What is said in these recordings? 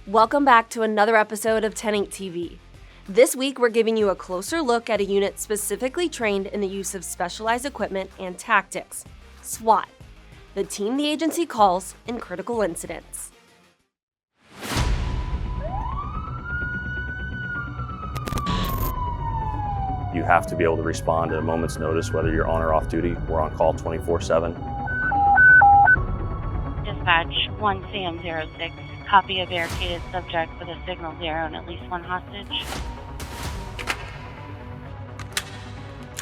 Welcome back to another episode of 10/8 TV. This week, we're giving you a closer look at a unit specifically trained in the use of specialized equipment and tactics, SWAT, the team the agency calls in critical incidents. You have to be able to respond at a moment's notice, whether you're on or off duty. We're on call 24/7. Dispatch 1CM06. Copy a barricaded subject with a signal 0 and at least one hostage.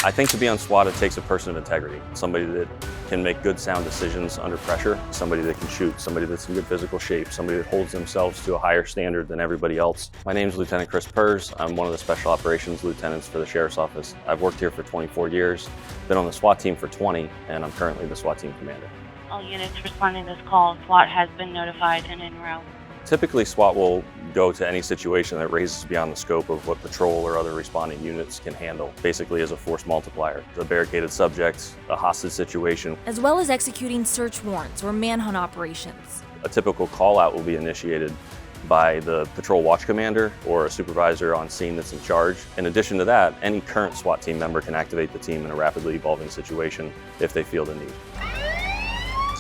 I think to be on SWAT, it takes a person of integrity, somebody that can make good, sound decisions under pressure, somebody that can shoot, somebody that's in good physical shape, somebody that holds themselves to a higher standard than everybody else. My name is Lieutenant Chris Pers. I'm one of the Special Operations Lieutenants for the Sheriff's Office. I've worked here for 24 years, been on the SWAT team for 20, and I'm currently the SWAT team commander. All units responding to this call, SWAT has been notified and en route. Typically, SWAT will go to any situation that raises beyond the scope of what patrol or other responding units can handle, basically as a force multiplier. A barricaded subject, a hostage situation. As well as executing search warrants or manhunt operations. A typical call-out will be initiated by the patrol watch commander or a supervisor on scene that's in charge. In addition to that, any current SWAT team member can activate the team in a rapidly evolving situation if they feel the need.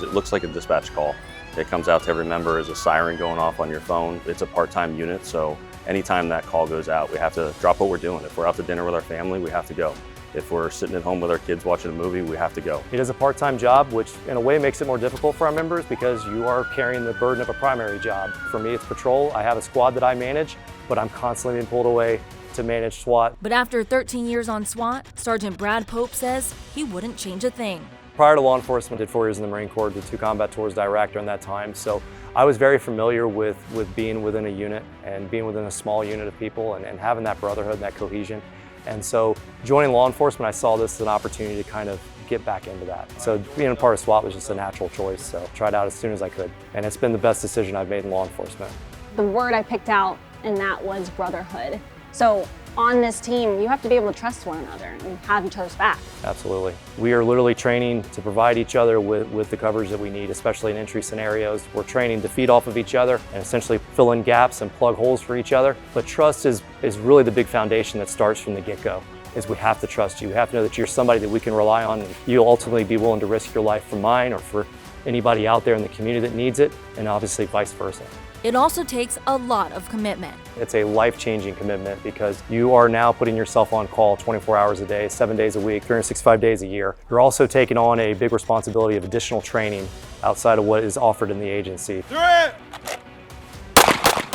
It looks like a dispatch call. It comes out to every member as a siren going off on your phone. It's a part-time unit, so anytime that call goes out, we have to drop what we're doing. If we're out to dinner with our family, we have to go. If we're sitting at home with our kids watching a movie, we have to go. It is a part-time job, which in a way makes it more difficult for our members because you are carrying the burden of a primary job. For me, it's patrol. I have a squad that I manage, but I'm constantly being pulled away to manage SWAT. But after 13 years on SWAT, Sergeant Brad Pope says he wouldn't change a thing. Prior to law enforcement, did 4 years in the Marine Corps, did 2 combat tours to Iraq during that time. So I was very familiar with being within a unit and being within a small unit of people and having that brotherhood and that cohesion. And so joining law enforcement, I saw this as an opportunity to kind of get back into that. So being a part of SWAT was just a natural choice. So I tried out as soon as I could. And it's been the best decision I've made in law enforcement. The word I picked out in that was brotherhood. So on this team, you have to be able to trust one another and have each other's back. Absolutely. We are literally training to provide each other with the coverage that we need, especially in entry scenarios. We're training to feed off of each other and essentially fill in gaps and plug holes for each other. But trust is really the big foundation that starts from the get-go, is we have to trust you. We have to know that you're somebody that we can rely on, and you'll ultimately be willing to risk your life for mine or for anybody out there in the community that needs it, and obviously vice versa. It also takes a lot of commitment. It's a life-changing commitment because you are now putting yourself on call 24 hours a day, 7 days a week, 365 days a year. You're also taking on a big responsibility of additional training outside of what is offered in the agency.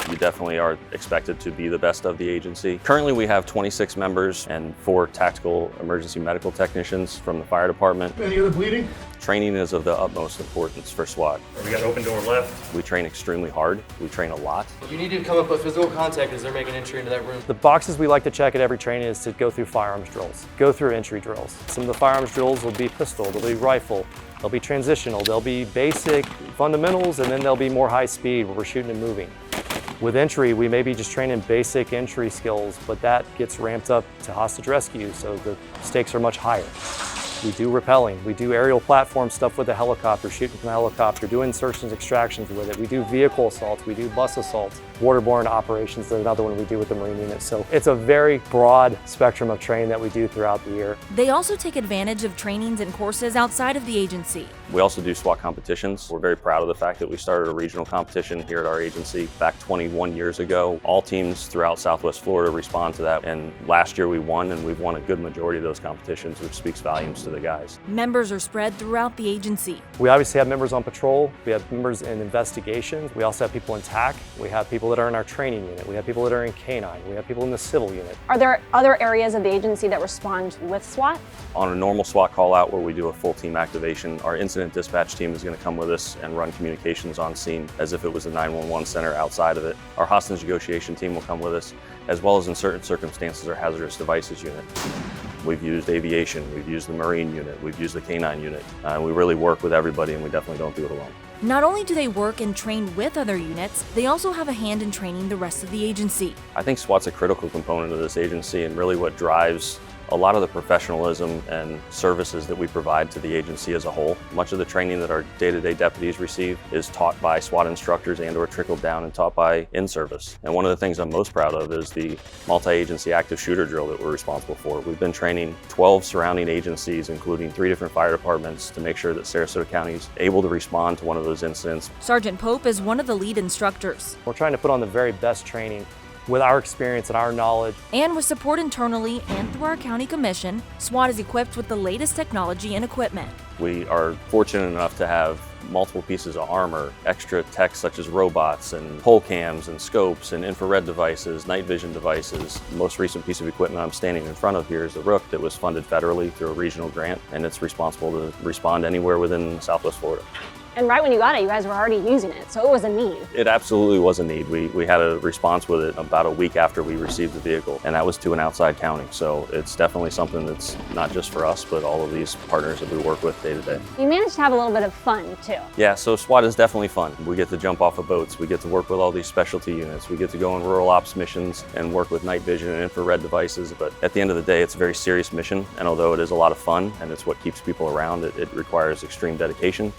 You definitely are expected to be the best of the agency. Currently, we have 26 members and 4 tactical emergency medical technicians from the fire department. Any other bleeding? Training is of the utmost importance for SWAT. We got open door left. We train extremely hard. We train a lot. You need to come up with physical contact as they're making entry into that room. The boxes we like to check at every training is to go through firearms drills, go through entry drills. Some of the firearms drills will be pistol, they'll be rifle, they'll be transitional, they'll be basic fundamentals, and then they'll be more high speed where we're shooting and moving. With entry, we may be just training basic entry skills, but that gets ramped up to hostage rescue, so the stakes are much higher. We do rappelling, we do aerial platform stuff with a helicopter, shooting from a helicopter, doing insertions, extractions with it. We do vehicle assaults, we do bus assaults. Waterborne operations is another one we do with the Marine unit. So it's a very broad spectrum of training that we do throughout the year. They also take advantage of trainings and courses outside of the agency. We also do SWAT competitions. We're very proud of the fact that we started a regional competition here at our agency back 21 years ago. All teams throughout Southwest Florida respond to that, and last year we won, and we've won a good majority of those competitions, which speaks volumes to the guys. Members are spread throughout the agency. We obviously have members on patrol, we have members in investigations, we also have people in TAC, we have people that are in our training unit, we have people that are in K-9, we have people in the civil unit. Are there other areas of the agency that respond with SWAT? On a normal SWAT call out where we do a full team activation, our incident dispatch team is going to come with us and run communications on scene as if it was a 911 center outside of it. Our hostage negotiation team will come with us, as well as in certain circumstances our hazardous devices unit. We've used aviation, we've used the Marine unit, we've used the K-9 unit. We really work with everybody, and we definitely don't do it alone. Not only do they work and train with other units, they also have a hand in training the rest of the agency. I think SWAT's a critical component of this agency, and really what drives a lot of the professionalism and services that we provide to the agency as a whole. Much of the training that our day-to-day deputies receive is taught by SWAT instructors and or trickled down and taught by in-service. And one of the things I'm most proud of is the multi-agency active shooter drill that we're responsible for. We've been training 12 surrounding agencies, including 3 different fire departments, to make sure that Sarasota County is able to respond to one of those incidents. Sergeant Pope is one of the lead instructors. We're trying to put on the very best training with our experience and our knowledge. And with support internally and through our county commission, SWAT is equipped with the latest technology and equipment. We are fortunate enough to have multiple pieces of armor, extra tech such as robots and pole cams and scopes and infrared devices, night vision devices. The most recent piece of equipment I'm standing in front of here is the Rook that was funded federally through a regional grant, and it's responsible to respond anywhere within Southwest Florida. And right when you got it, you guys were already using it, so it was a need. It absolutely was a need. We had a response with it about a week after we received the vehicle, and that was to an outside county. So it's definitely something that's not just for us, but all of these partners that we work with day to day. You managed to have a little bit of fun, too. Yeah, so SWAT is definitely fun. We get to jump off of boats. We get to work with all these specialty units. We get to go on rural ops missions and work with night vision and infrared devices. But at the end of the day, it's a very serious mission. And although it is a lot of fun and it's what keeps people around, it requires extreme dedication.